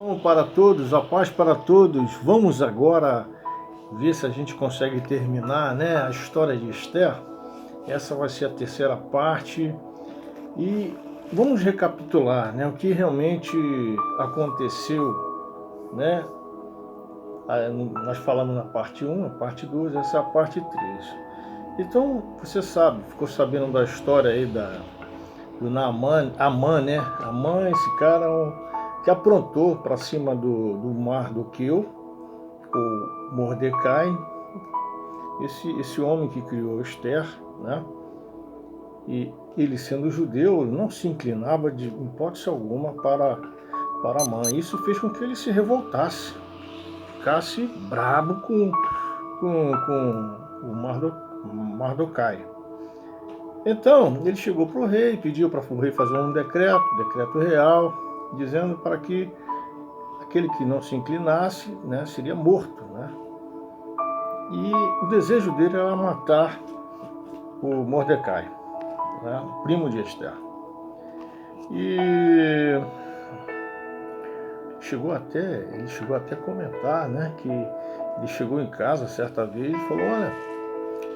Bom para todos, a paz para todos. Vamos agora ver se a gente consegue terminar, né, a história de Esther. Essa vai ser a terceira parte e vamos recapitular, né, o que realmente aconteceu, né? Nós falamos na parte 1, a parte 2, essa é a parte 3. Então, você sabe, ficou sabendo da história aí do Naaman, Amã, né? Amã, esse cara que aprontou para cima do Mardoqueu, o Mordecai, esse homem que criou Esther, né? E ele, sendo judeu, não se inclinava de hipótese alguma para Amã. Isso fez com que ele se revoltasse, ficasse brabo com o Mardoquai. Então, ele chegou para o rei, pediu para o rei fazer um decreto real, dizendo para que aquele que não se inclinasse, né, seria morto, né? E o desejo dele era matar o Mordecai, né, o primo de Esther. E ele chegou até a comentar, né, que ele chegou em casa certa vez e falou: olha,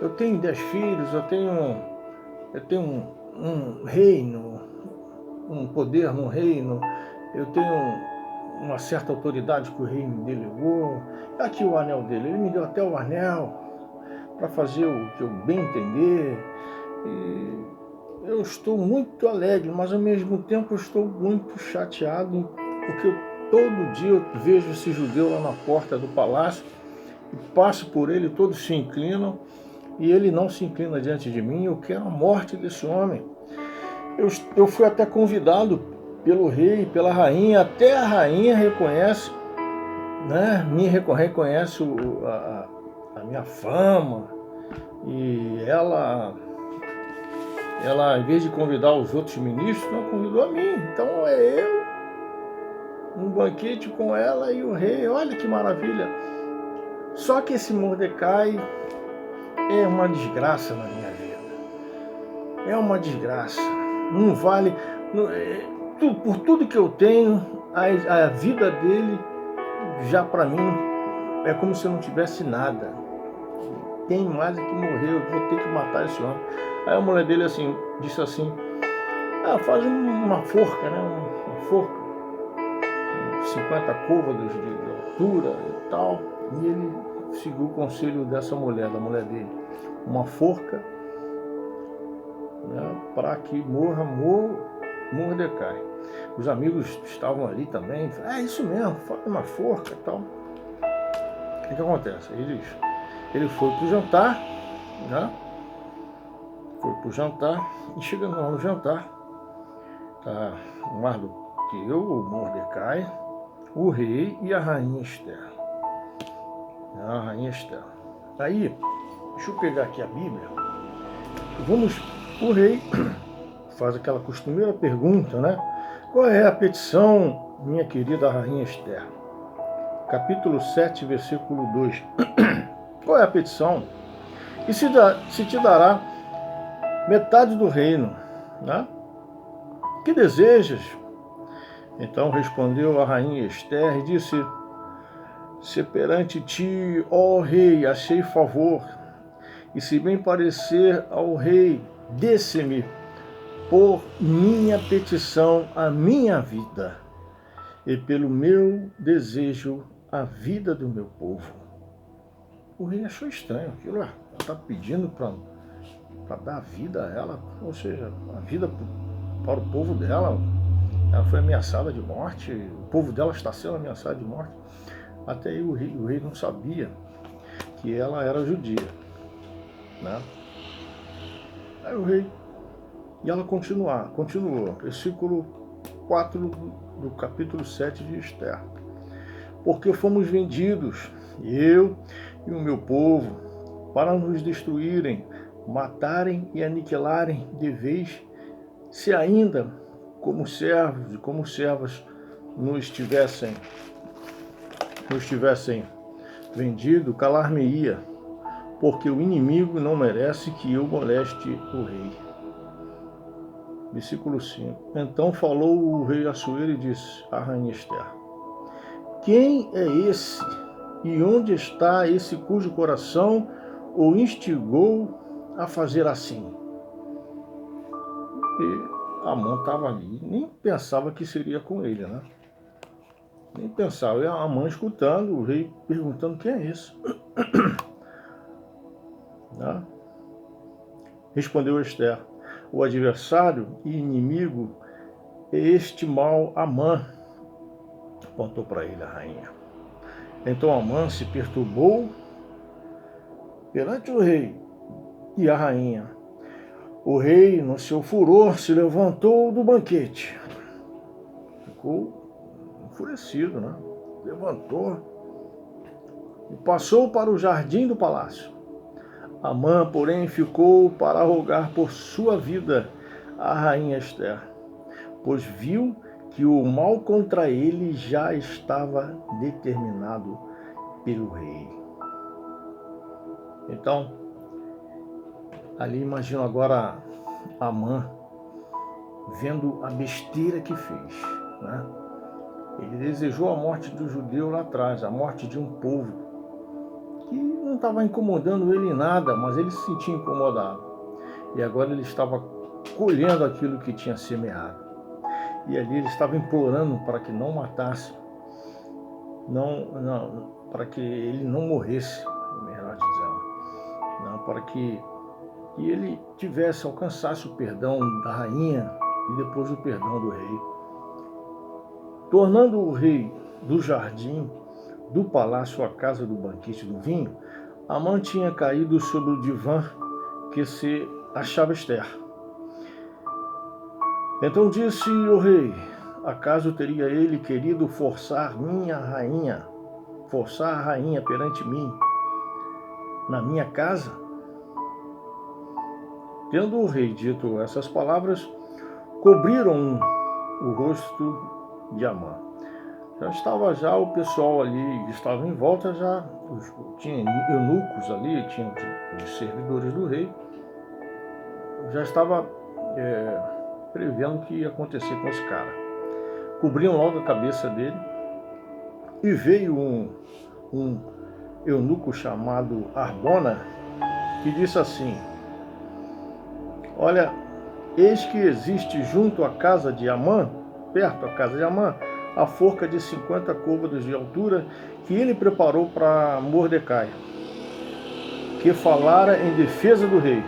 eu tenho 10 filhos, eu tenho um reino, um poder no reino, eu tenho uma certa autoridade que o rei me delegou. Aqui o anel dele, ele me deu até o anel para fazer o que eu bem entender. E eu estou muito alegre, mas ao mesmo tempo eu estou muito chateado, porque todo dia eu vejo esse judeu lá na porta do palácio, e passo por ele, todos se inclinam, e ele não se inclina diante de mim. Eu quero a morte desse homem. Eu fui até convidado pelo rei, pela rainha, até a rainha reconhece, né, reconhece a minha fama, e ela, em vez de convidar os outros ministros, não convidou a mim. Então é eu, um banquete com ela e o rei, olha que maravilha. Só que esse Mordecai é uma desgraça na minha vida. É uma desgraça. Não vale. Por tudo que eu tenho, a vida dele, já para mim, é como se eu não tivesse nada. Tem mais é que morrer, eu vou ter que matar esse homem. Aí a mulher dele disse assim: faz uma forca, né? Uma forca, 50 côvados de altura e tal. E ele seguiu o conselho dessa mulher, da mulher dele. Uma forca, né, para que morra Mordecai. Os amigos estavam ali também. É isso mesmo, faz uma forca e tal. O que acontece? Ele foi para o jantar, né? Foi para o jantar, e chegando lá no jantar, tá o Mardoqueu, o Mordecai, o rei e a rainha Esther. A rainha Esther. Aí, deixa eu pegar aqui a Bíblia. O rei faz aquela costumeira pergunta, né? Qual é a petição, minha querida rainha Esther? Capítulo 7, versículo 2. Qual é a petição? E se te dará metade do reino, né? Que desejas? Então respondeu a rainha Esther e disse: se perante ti, ó rei, achei favor, e se bem parecer ao rei, desse-me por minha petição a minha vida, e pelo meu desejo a vida do meu povo. O rei achou estranho aquilo. Ela está pedindo para dar vida a ela, ou seja, a vida para o povo dela. Ela foi ameaçada de morte, o povo dela está sendo ameaçado de morte. Até aí o rei não sabia que ela era judia, né? Aí o rei, e ela continuou, versículo 4 do capítulo 7 de Esther. Porque fomos vendidos, eu e o meu povo, para nos destruírem, matarem e aniquilarem de vez, se ainda como servos e como servas nos tivessem vendido, calar-me-ia, porque o inimigo não merece que eu moleste o rei. Versículo 5. Então falou o rei Assuero e disse à rainha Esther: quem é esse? E onde está esse cujo coração o instigou a fazer assim? E Amã estava ali, nem pensava que seria com ele, né? Nem pensava. E a Amã escutando, o rei perguntando: quem é esse? Né? Respondeu Ester: o adversário e inimigo é este mal Amã. Apontou para ele a rainha. Então Amã se perturbou perante o rei e a rainha. O rei, no seu furor, se levantou do banquete. Ficou enfurecido, né? Levantou e passou para o jardim do palácio. Amã, porém, ficou para rogar por sua vida à rainha Ester, pois viu que o mal contra ele já estava determinado pelo rei. Então, ali imagino agora Amã vendo a besteira que fez, né? Ele desejou a morte do judeu lá atrás, a morte de um povo que não estava incomodando ele em nada, mas ele se sentia incomodado. E agora ele estava colhendo aquilo que tinha semeado. E ali ele estava implorando para que não matasse, para que ele não morresse, melhor dizendo, não, para que ele alcançasse o perdão da rainha e depois o perdão do rei. Tornando o rei do jardim do palácio à casa do banquete do vinho, Amã tinha caído sobre o divã que se achava Ester. Então disse o rei: acaso teria ele querido forçar a rainha perante mim, na minha casa? Tendo o rei dito essas palavras, cobriram o rosto de Amã. Já o pessoal ali que estava em volta, tinha eunucos ali, tinha os servidores do rei, já estava prevendo o que ia acontecer com esse cara. Cobriam logo a cabeça dele e veio um eunuco chamado Arbona que disse assim: olha, eis que existe junto à casa de Amã, perto da casa de Amã, a forca de 50 côvados de altura que ele preparou para Mordecai, que falara em defesa do rei.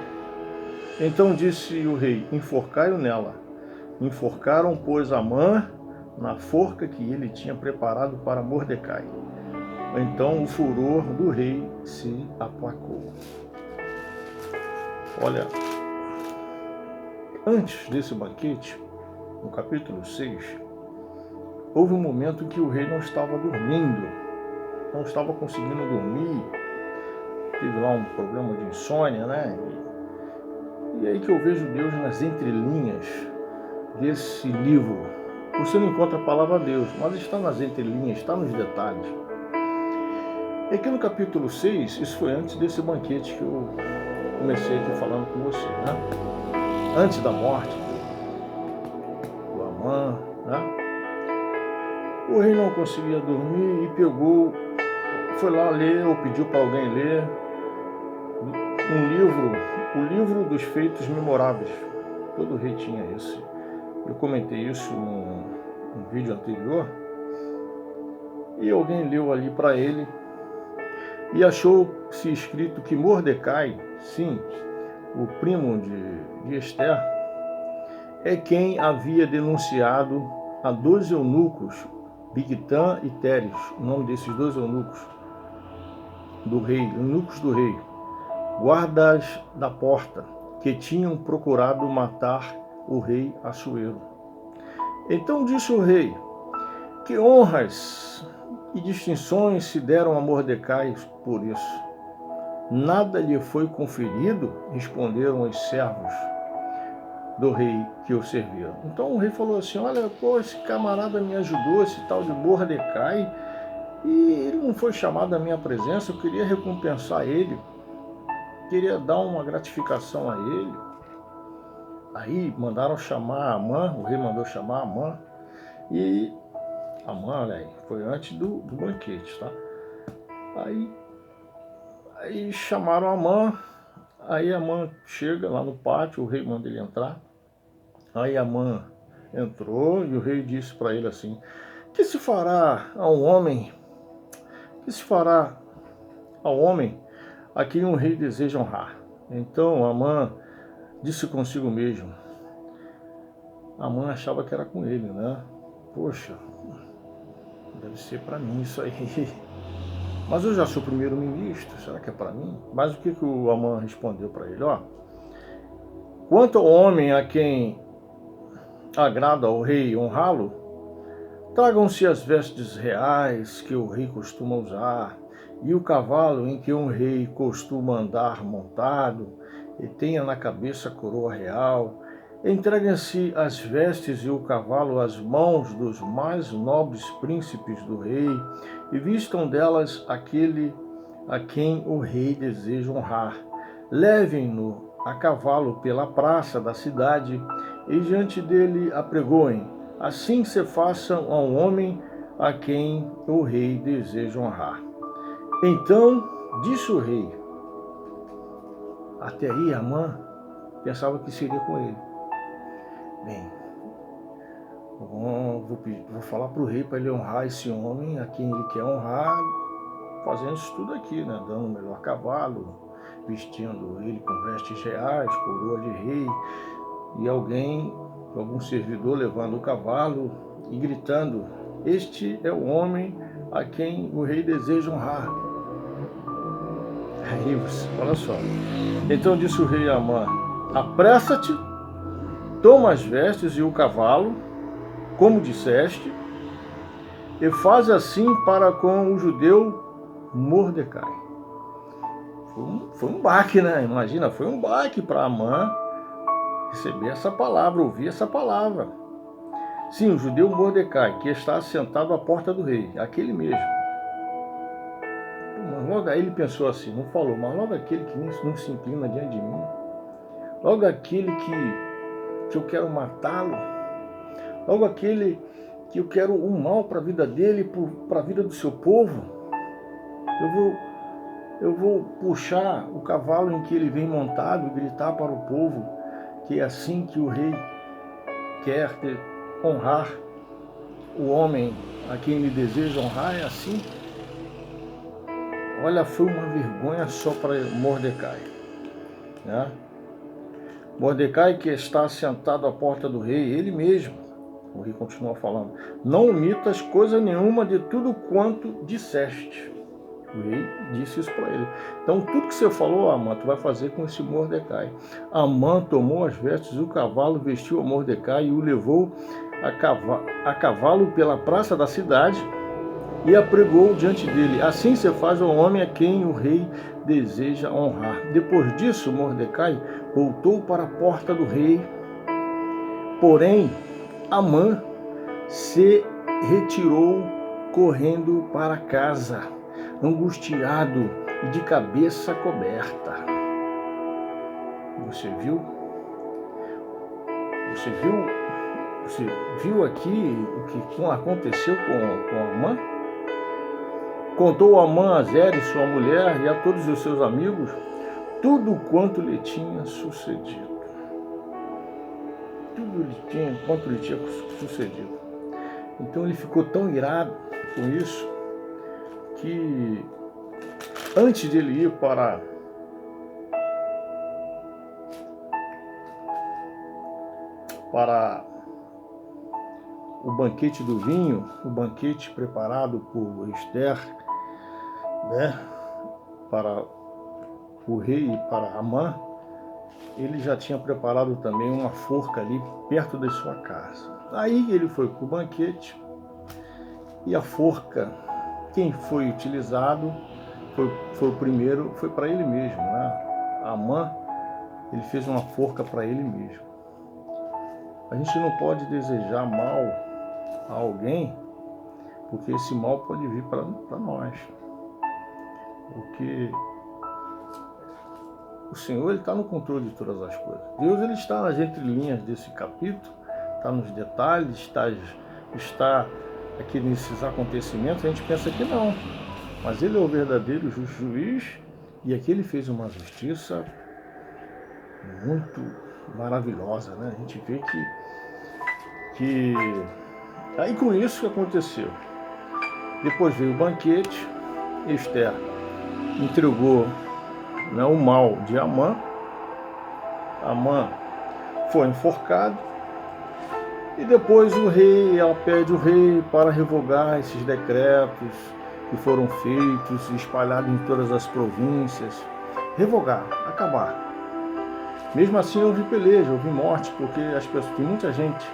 Então disse o rei: enforcai-o nela. Enforcaram, pois, Amã na forca que ele tinha preparado para Mordecai. Então o furor do rei se aplacou. Olha, antes desse banquete, no capítulo 6, houve um momento em que o rei não estava dormindo, não estava conseguindo dormir, teve lá um problema de insônia, né? E aí que eu vejo Deus nas entrelinhas desse livro. Você não encontra a palavra Deus, mas está nas entrelinhas, está nos detalhes. E aqui no capítulo 6, isso foi antes desse banquete que eu comecei aqui falando com você, né? Antes da morte do Amã, né? O rei não conseguia dormir e foi lá ler, ou pediu para alguém ler, o livro dos feitos memoráveis. Todo rei tinha esse. Eu comentei isso num vídeo anterior. E alguém leu ali para ele e achou-se escrito que Mordecai, sim, o primo de Ester, é quem havia denunciado a 2 eunucos, Bigtã e Teres, o nome desses 2 eunucos do rei, guardas da porta, que tinham procurado matar o rei Assuero. Então disse o rei: que honras e distinções se deram a Mordecai por isso? Nada lhe foi conferido, responderam os servos do rei que o serviram. Então o rei falou assim: olha, esse camarada me ajudou, esse tal de Mordecai, e ele não foi chamado à minha presença, eu queria recompensar ele, queria dar uma gratificação a ele. Aí mandaram chamar Amã, o rei mandou chamar Amã, e Amã, olha aí, foi antes do banquete, tá? Aí chamaram Amã, aí Amã chega lá no pátio, o rei manda ele entrar. Aí Amã entrou e o rei disse para ele assim: que se fará a um homem, que se fará ao homem a quem um rei deseja honrar? Então Amã disse consigo mesmo. Amã achava que era com ele, né? Poxa, deve ser para mim isso aí. Mas eu já sou primeiro-ministro, será que é para mim? Mas o que o Amã respondeu para ele? Ó, quanto ao homem a quem agrada ao rei honrá-lo, tragam-se as vestes reais que o rei costuma usar, e o cavalo em que um rei costuma andar montado, e tenha na cabeça a coroa real. Entreguem-se as vestes e o cavalo às mãos dos mais nobres príncipes do rei, e vistam delas aquele a quem o rei deseja honrar. Levem-no a cavalo pela praça da cidade, e diante dele apregoem. Assim se façam a um homem a quem o rei deseja honrar. Então disse o rei. Até aí Amã pensava que seria com ele. Bem, vou falar para o rei para ele honrar esse homem a quem ele quer honrar, fazendo isso tudo aqui, né? Dando o melhor cavalo, vestindo ele com vestes reais, coroa de rei, e algum servidor levando o cavalo e gritando: este é o homem a quem o rei deseja honrar. Aí, olha só. Então disse o rei a Amã: apressa-te, toma as vestes e o cavalo, como disseste, e faz assim para com o judeu Mordecai. Foi um baque, né? Imagina, foi um baque para Amã receber essa palavra, ouvir essa palavra. Sim, o judeu Mordecai, que está sentado à porta do rei, aquele mesmo. Mas logo aí ele pensou assim, não falou, mas logo aquele que não se inclina diante de mim, logo aquele que eu quero matá-lo, logo aquele que eu quero o mal para a vida dele, para a vida do seu povo, eu vou puxar o cavalo em que ele vem montado e gritar para o povo que é assim que o rei quer honrar o homem a quem ele deseja honrar, é assim. Olha, foi uma vergonha só para Mordecai, né? Mordecai, que está sentado à porta do rei, ele mesmo, o rei continua falando, não omitas coisa nenhuma de tudo quanto disseste. O rei disse isso para ele. Então, tudo que você falou, Amã, tu vai fazer com esse Mordecai. Amã tomou as vestes do cavalo, vestiu a Mordecai e o levou a cavalo pela praça da cidade e apregou diante dele. Assim se faz ao homem a quem o rei deseja honrar. Depois disso, Mordecai voltou para a porta do rei. Porém, Amã se retirou correndo para casa, angustiado e de cabeça coberta. Você viu? Você viu aqui o que aconteceu com Amã? Contou Amã a Zeres, sua mulher, e a todos os seus amigos tudo quanto lhe tinha sucedido. Tudo quanto lhe tinha sucedido. Então ele ficou tão irado com isso que antes de ele ir para o banquete do vinho, o banquete preparado por Ester, né, para o rei e para Amã, ele já tinha preparado também uma forca ali perto da sua casa. Aí ele foi para o banquete e a forca, quem foi utilizado foi o primeiro, foi para ele mesmo, né? Amã, ele fez uma forca para ele mesmo. A gente não pode desejar mal a alguém, porque esse mal pode vir para nós. Porque o Senhor está no controle de todas as coisas. Deus ele está nas entrelinhas desse capítulo, está nos detalhes, está aqui nesses acontecimentos, a gente pensa que não. Mas ele é o verdadeiro juiz, e aqui ele fez uma justiça muito maravilhosa, né? A gente vê que... Aí com isso que aconteceu. Depois veio o banquete, Esther entregou, né, o mal de Amã. Amã foi enforcado. E depois ela pede o rei para revogar esses decretos que foram feitos, espalhados em todas as províncias. Revogar, acabar. Mesmo assim houve peleja, houve morte, porque as pessoas, tem muita gente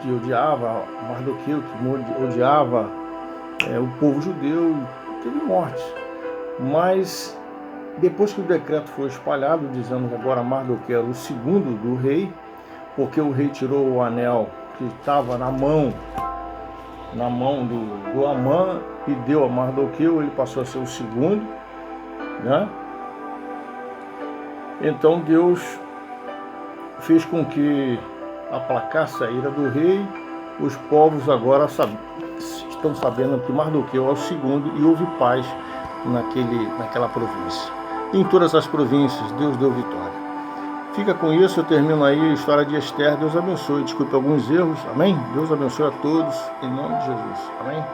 que odiava Mardoqueu, que odiava o povo judeu, teve morte. Mas depois que o decreto foi espalhado, dizendo que agora Mardoqueu era o segundo do rei, porque o rei tirou o anel que estava na mão do Amã e deu a Mardoqueu, ele passou a ser o segundo, né? Então Deus fez com que aplacasse a ira do rei. Os povos agora estão sabendo que Mardoqueu é o segundo, e houve paz naquela província. Em todas as províncias, Deus deu vitória. Fica com isso, eu termino aí a história de Esther. Deus abençoe, desculpe alguns erros, amém? Deus abençoe a todos, em nome de Jesus, amém?